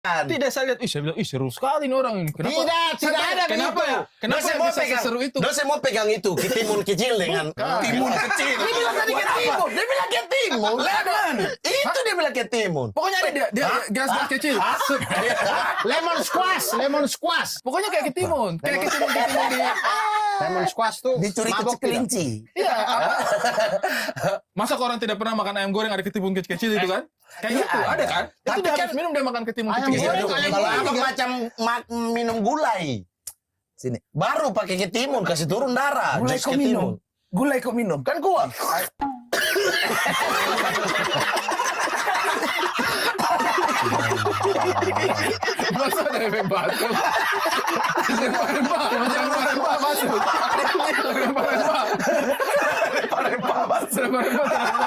Tidak, saya lihat, saya bilang, seru sekali ini orang ini. Kenapa? Tidak ada Kenapa begitu. ya? Kenapa Dosen yang mau bisa pegang seseru itu? Dosen mau pegang itu, ketimun kecil dengan Timun kecil. Dia bilang tadi ketimun, dia bilang ketimun. Lemon. Itu dia bilang ketimun. Pokoknya ada dia gelas kecil. Lemon squash. Pokoknya kayak ketimun. Kayak ketimun di... Lemon squash tuh Dicuri mabok kecil kelinci. Iya. Masa orang tidak pernah makan ayam goreng ada ketimun kecil-kecil itu kan? Kayak Iya, gitu, ada kan? Itu Tapi dia kan habis minum dia makan ketimun ayam kecil-kecil. goreng, Itu. ayam Kalau goreng. abang macam minum gulai. Sini. Baru pakai ketimun, kasih turun darah. Gulai Jus kau minum. Gulai kau minum. Kan kuat. Masa ada efek batuk? Rempah-rempah masuk. Rempah-rempah. Rempah-rempah.